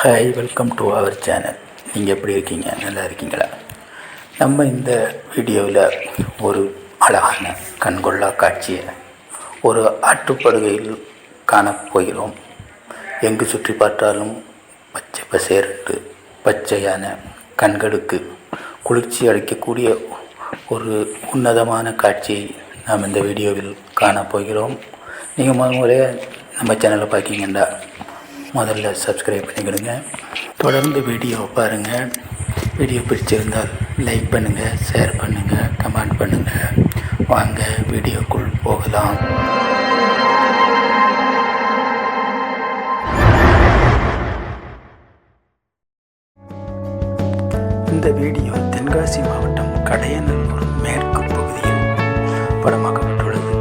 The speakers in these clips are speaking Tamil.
Hi, welcome to our channel. நீங்கள் எப்படி இருக்கீங்க? நல்லா இருக்கீங்களா? நம்ம இந்த வீடியோவில் ஒரு அழகான கண்கொள்ளா காட்சியை ஒரு ஆற்றுப்படுகையில் காணப்போகிறோம். எங்கு சுற்றி பார்த்தாலும் பச்சை பசேரண்டு பச்சையான கண்களுக்கு குளிர்ச்சி அளிக்கக்கூடிய ஒரு உன்னதமான காட்சியை நாம் இந்த வீடியோவில் காணப்போகிறோம். நீங்கள் முதல்ல நம்ம சேனலை பார்க்கிங்கன்னா முதல்ல சப்ஸ்கிரைப் பண்ணிக்கிடுங்க. தொடர்ந்து வீடியோ பாருங்கள். வீடியோ பிடிச்சிருந்தால் லைக் பண்ணுங்கள், ஷேர் பண்ணுங்கள், கமெண்ட் பண்ணுங்கள். வாங்க வீடியோக்குள் போகலாம். இந்த வீடியோ தென்காசி மாவட்டம் கடையநல்லூர் மேற்கு பகுதியில் படமாக்கப்பட்டுள்ளது.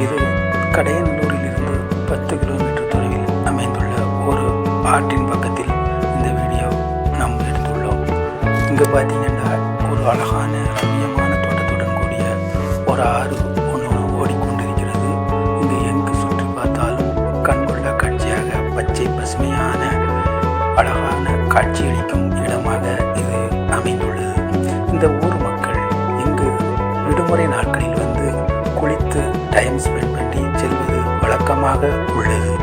இது கடையநல்லூரில் இருந்து 10 கிலோமீட்டர் தொலைவில் அமைந்துள்ள ஒரு ஆற்றின் பக்கத்தில் இந்த வீடியோ நாம் எடுத்துள்ளோம். இங்கே பார்த்தீங்கன்னா ஒரு அழகான ரம்மியமான தோட்டத்துடன் கூடிய ஒரு ஆறு ஒன்று ஓடிக்கொண்டிருக்கிறது. இங்கு எங்கு சுற்றி பார்த்தாலும் கண்கொள்ள காட்சியாக பச்சை பசுமையான அழகான காட்சியளிக்கும் இடமாக இது அமைந்துள்ளது. இந்த ஊர் மக்கள் இங்கு விடுமுறை நாட்களில் வந்து குளித்து டைம் ஸ்பெண்ட் பண்ணி செல்வது வழக்கமாக உள்ளது.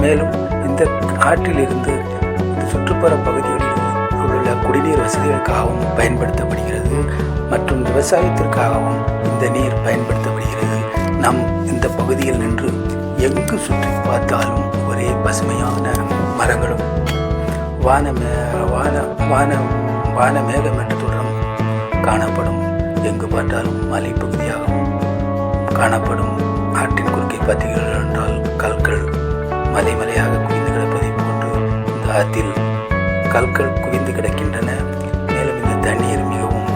மேலும் இந்த ஆற்றிலிருந்து இந்த சுற்றுப்புற பகுதிகளில் உள்ள குடிநீர் வசதிகளுக்காகவும் பயன்படுத்தப்படுகிறது மற்றும் விவசாயத்திற்காகவும் இந்த நீர் பயன்படுத்தப்படுகிறது. நம் இந்த பகுதியில் நின்று எங்கு சுற்றி பார்த்தாலும் ஒரே பசுமையான மரங்களும் வான மேகமேட்டத்துடன் காணப்படும். எங்கு பார்த்தாலும் மலைப்பகுதியாகவும் காணப்படும். ஆற்றின் குறுக்கே பார்த்தீர்கள் என்றால் கற்கள் மலையாக குவிந்து கிடப்பதை போன்று இந்த ஆற்றில் கற்கள் குவிந்து கிடக்கின்றன. மேலும் இந்த தண்ணீர் மிகவும்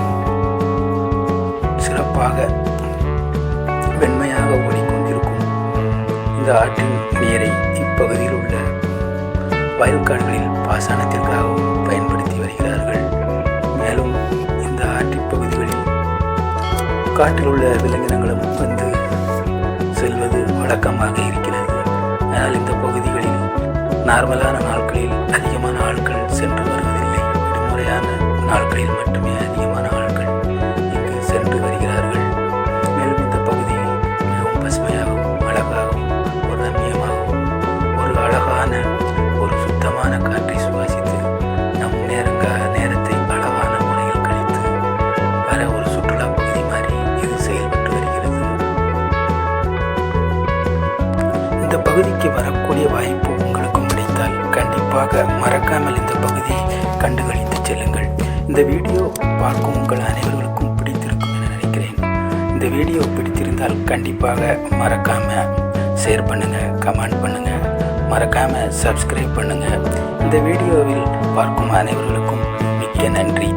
சிறப்பாக வெண்மையாக ஓடிக்கொண்டிருக்கும். இந்த ஆற்றின் நீரை இப்பகுதியில் உள்ள வயல்காடுகளில் பாசனத்திற்காகவும் பயன்படுத்தி வருகிறார்கள். மேலும் இந்த ஆற்றின் பகுதிகளில் காட்டில் உள்ள விலங்கினங்களும் வந்து செல்வது வழக்கமாக இருக்கிறது. ஆனால் இந்த பகுதிகளில் நார்மலான நாட்களில் அதிகமான ஆட்கள் சென்று வருவதில்லை. விடுமுறையான நாட்களில் மட்டுமே அதிகமான ஆட்கள் இங்கு சென்று வருகிறார்கள். மேலும் இந்த பகுதி மிகவும் பசுமையாகவும் அழகாகவும் ஒரு ரம்மியமாகவும் ஒரு அழகான ஒரு சுத்தமான காற்றை சுவாசித்து நம் நேரத்தை அழகான முறையில் கழித்து வர ஒரு சுற்றுலா பகுதி மாதிரி இது செயல்பட்டு வருகிறது. இந்த பகுதிக்கு வரக்கூடிய வாய்ப்பு உங்களுக்கும் கிடைத்தால் கண்டிப்பாக மறக்காமல் இந்த பகுதியை கண்டுகளித்து செல்லுங்கள். இந்த வீடியோ பார்க்கும் உங்கள் அனைவர்களுக்கும் பிடித்திருக்கும் என நினைக்கிறேன். இந்த வீடியோ பிடித்திருந்தால் கண்டிப்பாக மறக்காமல் ஷேர் பண்ணுங்கள், கமெண்ட் பண்ணுங்கள், மறக்காமல் சப்ஸ்கிரைப் பண்ணுங்கள். இந்த வீடியோவில் பார்க்கும் அனைவர்களுக்கும் மிக்க நன்றி.